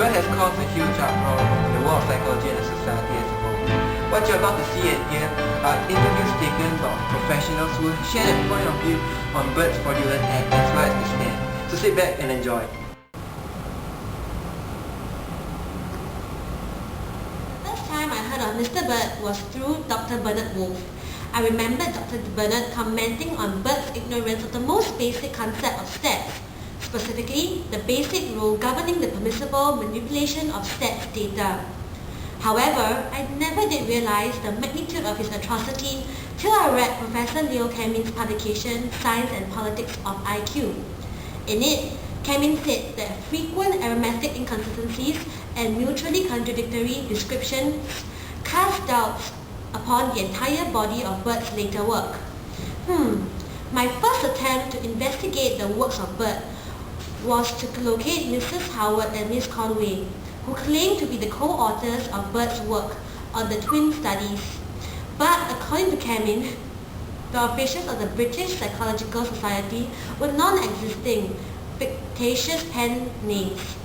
bird has caused a huge uproar in the world of psychology and the society as a whole. What you're about to see and hear are interviews taken by professionals who share their point of view on birds' fraudulent act as well as the stand. So sit back and enjoy. Time I heard of Mr. Bird was through Dr. Bernard Wolff. I remember Dr. Bernard commenting on birds' ignorance of the most basic concept of stats, specifically the basic rule governing the permissible manipulation of stats data. However, I never did realize the magnitude of his atrocity till I read Professor Leo Kamin's publication Science and Politics of IQ. In it, Kamin said that frequent arithmetic inconsistencies and mutually contradictory descriptions cast doubts upon the entire body of Bird's later work. My first attempt to investigate the works of Bird was to locate Mrs. Howard and Miss Conway, who claimed to be the co-authors of Bird's work on the twin studies. But according to Kamin, the officials of the British Psychological Society were non-existing, fictitious pen names.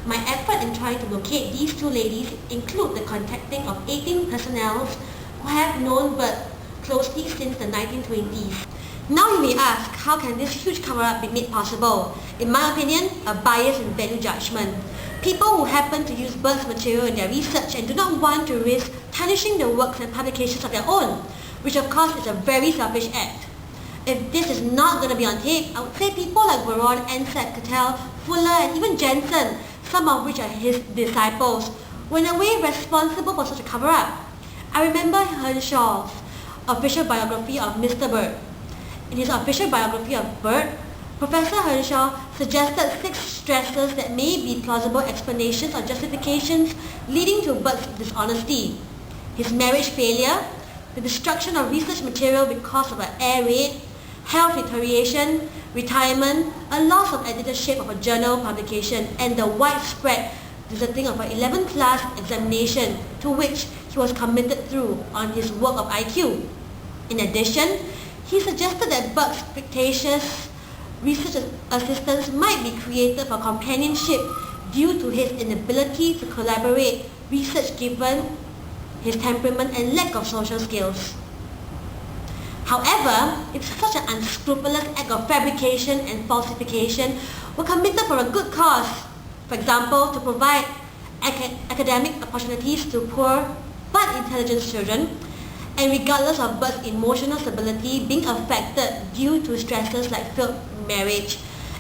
My effort in trying to locate these two ladies include the contacting of 18 personnel who have known Bird closely since the 1920s. Now you may ask, how can this huge cover-up be made possible? In my opinion, a bias in value judgment. People who happen to use Bird's material in their research and do not want to risk tarnishing the works and publications of their own, which of course is a very selfish act. If this is not going to be on tape, I would say people like Baron, Anzac, Cattell, Fuller and even Jensen, some of which are his disciples, were in a way responsible for such a cover-up. I remember Henshaw's official biography of Mr. Bird. In his official biography of Bird, Professor Henshaw suggested 6 stresses that may be plausible explanations or justifications leading to Bird's dishonesty. His marriage failure, the destruction of research material because of an air raid, health deterioration, retirement, a loss of editorship of a journal publication, and the widespread deserting of an 11th class examination to which he was committed through on his work of IQ. In addition, he suggested that Bird's fictitious research assistants might be created for companionship due to his inability to collaborate research given his temperament and lack of social skills. However, if such an unscrupulous act of fabrication and falsification were committed for a good cause, for example, to provide academic opportunities to poor but intelligent children, and regardless of Bird's emotional stability being affected due to stresses like failed marriage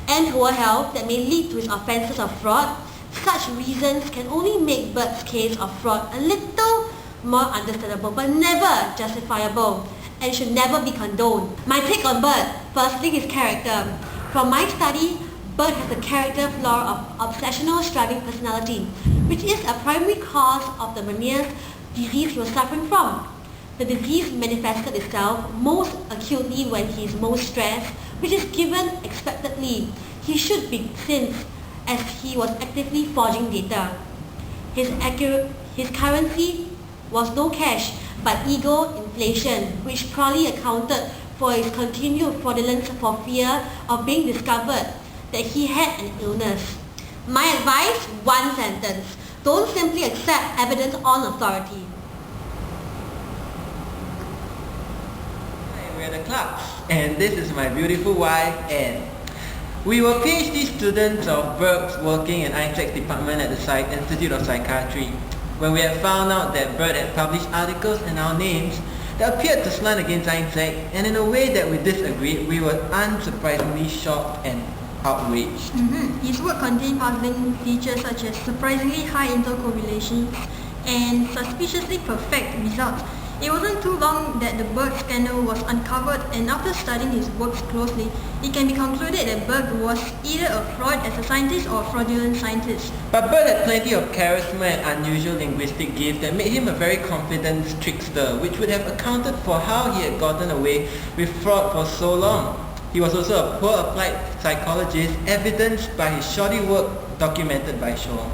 and poor health that may lead to his offences of fraud, such reasons can only make Bird's case of fraud a little more understandable but never justifiable and should never be condoned. My take on Bird, firstly, his character. From my study, Bird has a character flaw of obsessional striving personality, which is a primary cause of the mania disease he was suffering from. The disease manifested itself most acutely when he is most stressed, which is given expectedly. He should be since as he was actively forging data. His currency was no cash, but ego inflation, which probably accounted for his continued fraudulence for fear of being discovered that he had an illness. My advice, one sentence: don't simply accept evidence on authority. Hi, we're the Clarks, and this is my beautiful wife, Anne. We were PhD students of Bird's working in Isaac's department at the Psych Institute of Psychiatry, when we had found out that Bird had published articles in our names that appeared to slant against Isaac, and in a way that we disagreed, we were unsurprisingly shocked and outraged. His work contained puzzling features such as surprisingly high intercorrelation and suspiciously perfect results. It wasn't too long that the Bird scandal was uncovered, and after studying his works closely, it can be concluded that Bird was either a fraud as a scientist or a fraudulent scientist. But Bird had plenty of charisma and unusual linguistic gifts that made him a very confident trickster, which would have accounted for how he had gotten away with fraud for so long. He was also a poor applied psychologist, evidenced by his shoddy work documented by Shaw.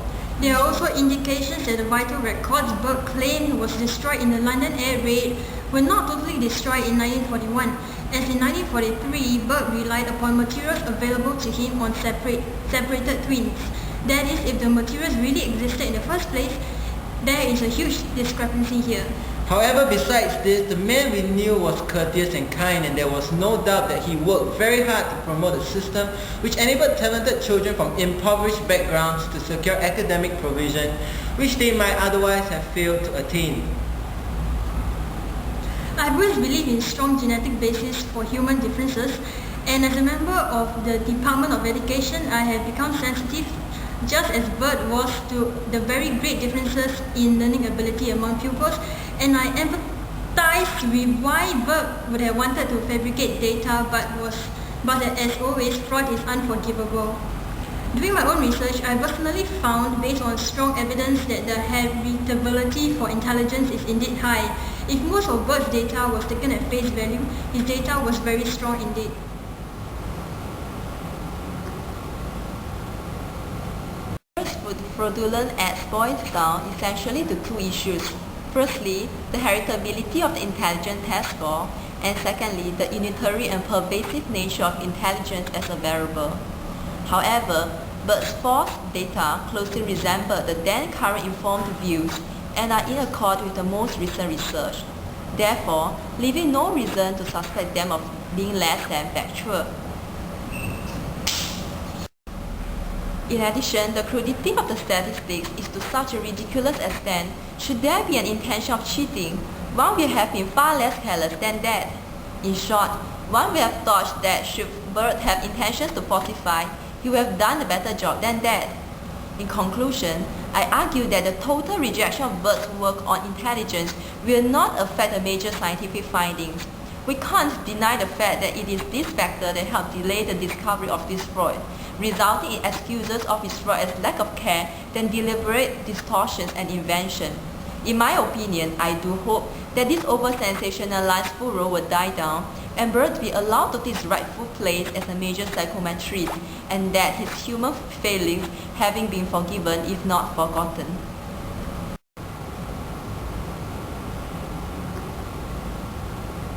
There are also indications that the vital records Bird claimed was destroyed in the London air raid were not totally destroyed in 1941, as in 1943 Bird relied upon materials available to him on separated twins. That is, if the materials really existed in the first place, there is a huge discrepancy here. However, besides this, the man we knew was courteous and kind, and there was no doubt that he worked very hard to promote a system which enabled talented children from impoverished backgrounds to secure academic provision which they might otherwise have failed to attain. I always believe in strong genetic basis for human differences, and as a member of the Department of Education, I have become sensitive, just as Bert was, to the very great differences in learning ability among pupils, and I empathize with why Bert would have wanted to fabricate data, but as always, fraud is unforgivable. Doing my own research, I personally found, based on strong evidence, that the heritability for intelligence is indeed high. If most of Bert's data was taken at face value, his data was very strong indeed. Fraudulent ads boils down essentially to two issues. Firstly, the heritability of the intelligence test score, and secondly, the unitary and pervasive nature of intelligence as a variable. However, Bert's false data closely resemble the then current informed views and are in accord with the most recent research, therefore leaving no reason to suspect them of being less than factual. In addition, the crudity of the statistics is to such a ridiculous extent. Should there be an intention of cheating, one will have been far less careless than that. In short, one will have thought that should Bert have intentions to falsify, he would have done a better job than that. In conclusion, I argue that the total rejection of Bert's work on intelligence will not affect the major scientific findings. We can't deny the fact that it is this factor that helped delay the discovery of this fraud, resulting in excuses of his fraud as lack of care than deliberate distortions and invention. In my opinion, I do hope that this over-sensationalized furor will die down and Bert be allowed to take his rightful place as a major psychometrist, and that his human failings having been forgiven if not forgotten.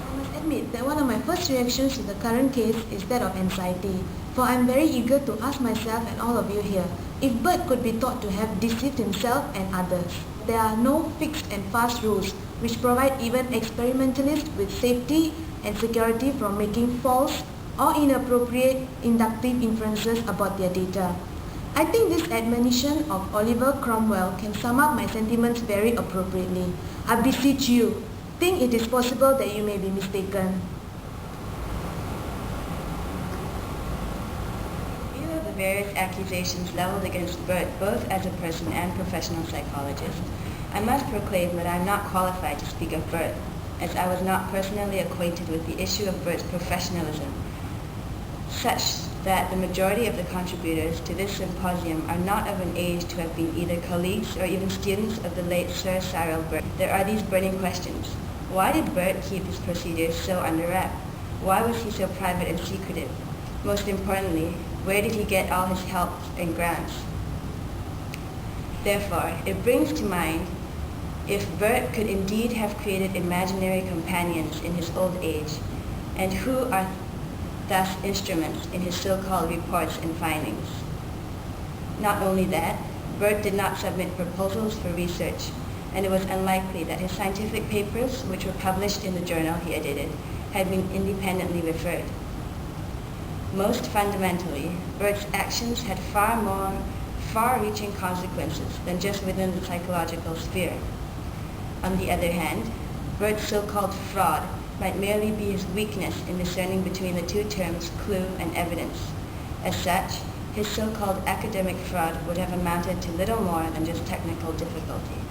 I must admit that one of my first reactions to the current case is that of anxiety, for I am very eager to ask myself and all of you here, if Bert could be thought to have deceived himself and others. There are no fixed and fast rules which provide even experimentalists with safety and security from making false or inappropriate inductive inferences about their data. I think this admonition of Oliver Cromwell can sum up my sentiments very appropriately. I beseech you, think it is possible that you may be mistaken. In view of the various accusations leveled against Bert, both as a person and professional psychologist, I must proclaim that I am not qualified to speak of Bert, as I was not personally acquainted with the issue of Bert's professionalism, such that the majority of the contributors to this symposium are not of an age to have been either colleagues or even students of the late Sir Cyril Bert. There are these burning questions. Why did Bert keep his procedures so under wrap? Why was he so private and secretive? Most importantly, where did he get all his help and grants? Therefore, it brings to mind, if Bert could indeed have created imaginary companions in his old age, and who are thus instruments in his so-called reports and findings. Not only that, Bert did not submit proposals for research, and it was unlikely that his scientific papers, which were published in the journal he edited, had been independently referred. Most fundamentally, Bert's actions had far-reaching consequences than just within the psychological sphere. On the other hand, Bert's so-called fraud might merely be his weakness in discerning between the two terms clue and evidence. As such, his so-called academic fraud would have amounted to little more than just technical difficulty.